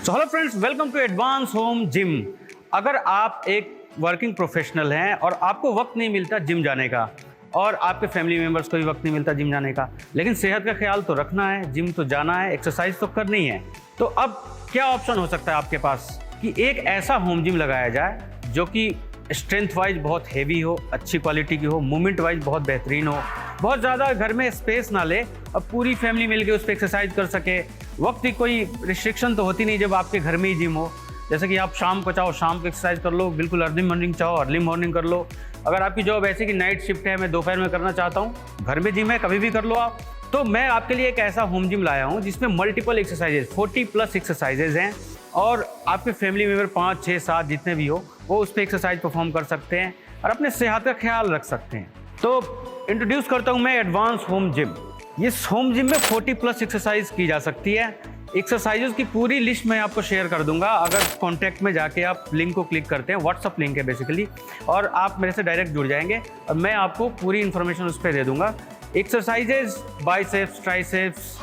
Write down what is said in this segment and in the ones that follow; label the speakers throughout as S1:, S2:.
S1: So hello friends, welcome to advance home gym. अगर आप एक वर्किंग प्रोफेशनल हैं और आपको वक्त नहीं मिलता जिम जाने का और आपके फैमिली मेम्बर्स को भी वक्त नहीं मिलता जिम जाने का, लेकिन सेहत का ख्याल तो रखना है, जिम तो जाना है, एक्सरसाइज तो करनी है, तो अब क्या ऑप्शन हो सकता है आपके पास कि एक ऐसा होम जिम लगाया जाए जो कि स्ट्रेंथ वाइज बहुत हेवी हो, अच्छी क्वालिटी की हो, मूवमेंट वाइज बहुत बेहतरीन हो, बहुत ज़्यादा घर में स्पेस ना ले, अब पूरी फैमिली मिलके उस पर एक्सरसाइज कर सके। वक्त की कोई रिस्ट्रिक्शन तो होती नहीं जब आपके घर में ही जिम हो। जैसे कि आप शाम को चाहो शाम को एक्सरसाइज कर लो, बिल्कुल अर्ली मॉर्निंग चाहो अर्ली मॉर्निंग कर लो। अगर आपकी जॉब ऐसी कि नाइट शिफ्ट है, मैं दोपहर में करना चाहता हूँ, घर में जिम है, कभी भी कर लो आप। तो मैं आपके लिए एक ऐसा होम जिम लाया हूँ जिसमें मल्टीपल एक्सरसाइजेज 40+ एक्सरसाइजेज हैं और आपके फैमिली मेम्बर 5, 6, 7 जितने भी हो वो उस पर एक्सरसाइज परफॉर्म कर सकते हैं और अपने सेहत का ख्याल रख सकते हैं। तो इंट्रोड्यूस करता हूँ मैं एडवांस होम जिम। इस होम जिम में 40+ एक्सरसाइज की जा सकती है। एक्सरसाइजेज की पूरी लिस्ट मैं आपको शेयर कर दूंगा। अगर कॉन्टैक्ट में जाके आप लिंक को क्लिक करते हैं, व्हाट्सअप लिंक है बेसिकली, और आप मेरे से डायरेक्ट जुड़ जाएंगे और मैं आपको पूरी इन्फॉर्मेशन उस पर दे दूंगा। एक्सरसाइजेज बाइसेप्स, ट्राइसेप्स,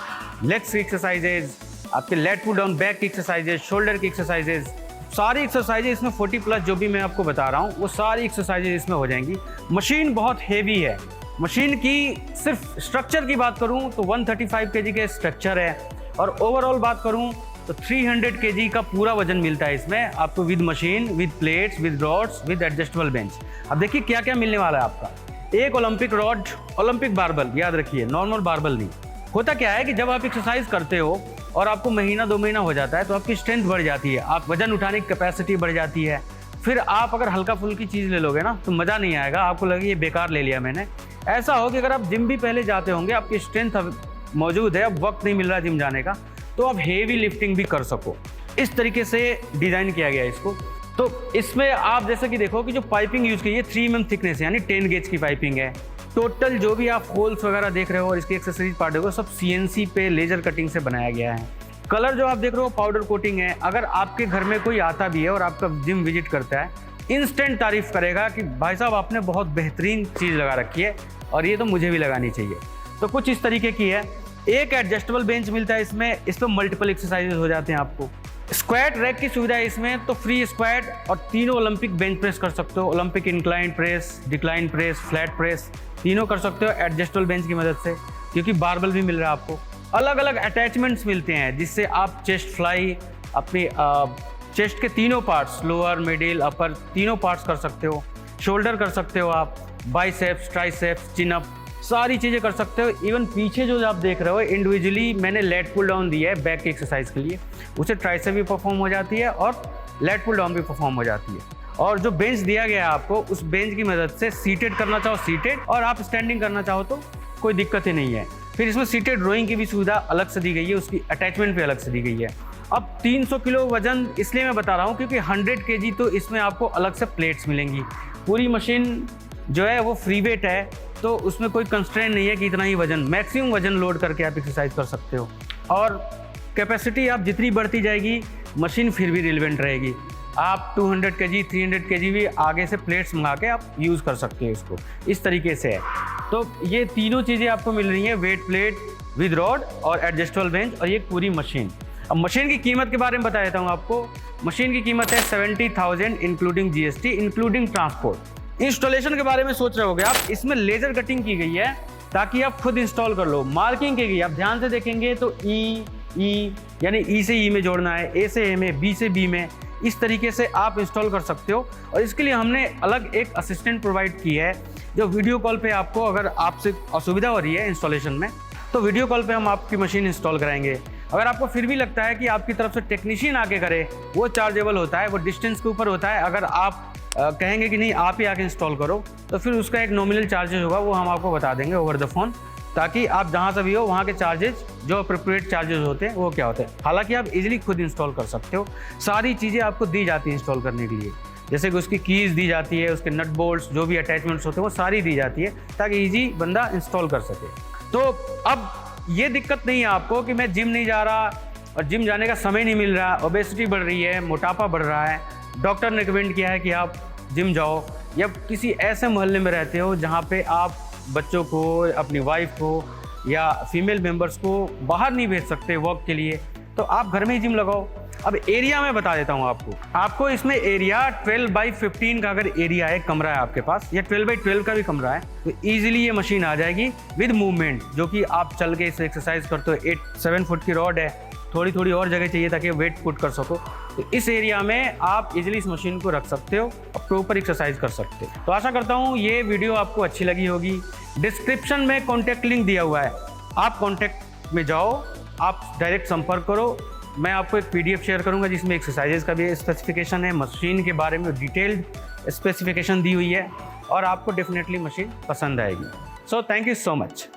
S1: लेग्स की एक्सरसाइजेज, आपके लेट पुल डाउन बैक की एक्सरसाइजेज, शोल्डर की एक्सरसाइजेज, सारी एक्सरसाइजेज इसमें 40+ जो भी मैं आपको बता रहा हूँ वो सारी एक्सरसाइजेज इसमें हो जाएंगी। मशीन बहुत हेवी है। मशीन की सिर्फ स्ट्रक्चर की बात करूँ तो 135 kg के स्ट्रक्चर है और ओवरऑल बात करूँ तो 300 kg का पूरा वजन मिलता है इसमें आपको, with machine, with plates, with rods, with adjustable bench. अब देखिए क्या क्या मिलने वाला है आपका। एक ओलंपिक रॉड, ओलंपिक बारबल, याद रखिए नॉर्मल बारबल नहीं। होता क्या है कि जब आप एक्सरसाइज करते हो और आपको महीना 2 महीना हो जाता है तो आपकी स्ट्रेंथ बढ़ जाती है, आप वजन उठाने की कैपेसिटी बढ़ जाती है। फिर आप अगर हल्का फुल्की चीज़ ले लोगे ना तो मज़ा नहीं आएगा, आपको लगे ये बेकार ले लिया मैंने। ऐसा हो कि अगर आप जिम भी पहले जाते होंगे, आपकी स्ट्रेंथ मौजूद है, अब वक्त नहीं मिल रहा जिम जाने का, तो आप हेवी लिफ्टिंग भी कर सको। इस तरीके से डिज़ाइन किया गया है इसको। तो इसमें आप जैसे कि देखो कि जो पाइपिंग यूज़ की है 3 mm थिकनेस यानी 10 गेज की पाइपिंग है। टोटल जो भी आप होल्स वगैरह देख रहे हो और इसकी एक्सेसरीज पार्ट हो सब CNC पे लेजर कटिंग से बनाया गया है। कलर जो आप देख रहे हो पाउडर कोटिंग है। अगर आपके घर में कोई आता भी है और आपका जिम विजिट करता है, इंस्टेंट तारीफ करेगा कि भाई साहब आपने बहुत बेहतरीन चीज़ लगा रखी है और ये तो मुझे भी लगानी चाहिए। तो कुछ इस तरीके की है। एक एडजस्टेबल बेंच मिलता है इसमें, इस पर मल्टीपल एक्सरसाइजेज हो जाते हैं आपको। स्क्वाट रैक की सुविधा है इसमें, तो फ्री स्क्वाट और तीनों ओलंपिक बेंच प्रेस कर सकते हो। Olympic incline press, decline press, flat press, तीनों कर सकते हो एडजस्टेबल बेंच की मदद से, क्योंकि बारबल भी मिल रहा है आपको। अलग अलग अटैचमेंट्स मिलते हैं जिससे आप चेस्ट फ्लाई, अपनी चेस्ट के तीनों पार्ट्स, लोअर, मिडिल, अपर, तीनों पार्ट्स कर सकते हो। शोल्डर कर सकते हो आप, बाइसेप्स, ट्राइसेप्स, चिन अप, सारी चीज़ें कर सकते हो। इवन पीछे जो आप देख रहे हो इंडिविजुअली मैंने लेट पुल डाउन दिया है बैक की एक्सरसाइज के लिए, उसे ट्राइसेप भी परफॉर्म हो जाती है और लेट पुल डाउन भी परफॉर्म हो जाती है। और जो बेंच दिया गया है आपको, उस बेंच की मदद से सीटेड करना चाहो सीटेड, और आप स्टैंडिंग करना चाहो तो कोई दिक्कत ही नहीं है। फिर इसमें सीटेड रोइंग की भी सुविधा अलग से दी गई है, उसकी अटैचमेंट भी अलग से दी गई है। अब 300 किलो वजन इसलिए मैं बता रहा हूँ क्योंकि 100 kg तो इसमें आपको अलग से प्लेट्स मिलेंगी। पूरी मशीन जो है वो फ्री वेट है, तो उसमें कोई कंस्ट्रेंट नहीं है कि इतना ही वजन, मैक्सिमम वजन लोड करके आप एक्सरसाइज कर सकते हो। और कैपेसिटी आप जितनी बढ़ती जाएगी मशीन फिर भी रिलेवेंट रहेगी। आप 200 kg, 300 kg भी आगे से प्लेट्स मंगा के आप यूज़ कर सकते हो इसको। इस तरीके से है। तो ये तीनों चीज़ें आपको मिल रही हैं, वेट प्लेट विद रॉड और एडजस्टेबल बेंच और ये पूरी मशीन। अब मशीन की कीमत के बारे में बता देता हूँ आपको। मशीन की कीमत है 70,000 including GST, including transport. Installation के बारे में सोच रहे होगे आप, इसमें लेजर कटिंग की गई है ताकि आप खुद इंस्टॉल कर लो। मार्किंग की गई, आप ध्यान से देखेंगे तो ई यानी E से E में जोड़ना है, A से A में, B से B में, इस तरीके से आप इंस्टॉल कर सकते हो। और इसके लिए हमने अलग एक असिस्टेंट प्रोवाइड की है जो वीडियो कॉल पे आपको, अगर आपसे असुविधा हो रही है इंस्टॉलेशन में, तो वीडियो कॉल पे हम आपकी मशीन इंस्टॉल कराएंगे। अगर आपको फिर भी लगता है कि आपकी तरफ से टेक्नीशियन आके करे, वो चार्जेबल होता है, वो डिस्टेंस के ऊपर होता है। अगर आप कहेंगे कि नहीं आप ही आके इंस्टॉल करो, तो फिर उसका एक नॉमिनल चार्जेस होगा, वो हम आपको बता देंगे ओवर द फोन, ताकि आप जहाँ से भी हो वहाँ के चार्जेस, जो अप्रोप्रिएट चार्जेस होते हैं वो क्या होते हैं। हालांकि आप इजीली खुद इंस्टॉल कर सकते हो। सारी चीज़ें आपको दी जाती हैं इंस्टॉल करने के लिए, जैसे कि उसकी कीज़ दी जाती है, उसके नट बोल्ट्स, जो भी अटैचमेंट्स होते हैं वो सारी दी जाती है ताकि ईजी बंदा इंस्टॉल कर सके। तो अब ये दिक्कत नहीं है आपको कि मैं जिम नहीं जा रहा और जिम जाने का समय नहीं मिल रहा, ओबेसिटी बढ़ रही है, मोटापा बढ़ रहा है, डॉक्टर ने रिकमेंड किया है कि आप जिम जाओ, या किसी ऐसे मोहल्ले में रहते हो जहाँ पे आप बच्चों को, अपनी वाइफ को या फीमेल मेंबर्स को बाहर नहीं भेज सकते वॉक के लिए, तो आप घर में ही जिम लगाओ। अब एरिया मैं बता देता हूँ आपको इसमें एरिया 12x15 का अगर एरिया है, कमरा है आपके पास, या 12x12 का भी कमरा है, तो ईजिली ये मशीन आ जाएगी विद मूवमेंट, जो कि आप चल के इसे एक्सरसाइज करते हो। 7 फुट की रॉड है, थोड़ी और जगह चाहिए ताकि वेट पुट कर सको, तो इस एरिया में आप इजीली इस मशीन को रख सकते हो और प्रॉपर एक्सरसाइज कर सकते हो। तो आशा करता हूँ ये वीडियो आपको अच्छी लगी होगी। डिस्क्रिप्शन में कॉन्टैक्ट लिंक दिया हुआ है, आप कॉन्टैक्ट में जाओ, आप डायरेक्ट संपर्क करो। मैं आपको एक PDF शेयर करूंगा जिसमें एक्सरसाइजेज का भी स्पेसिफिकेशन है, मशीन के बारे में डिटेल्ड स्पेसिफिकेशन दी हुई है, और आपको डेफिनेटली मशीन पसंद आएगी। So thank you so much.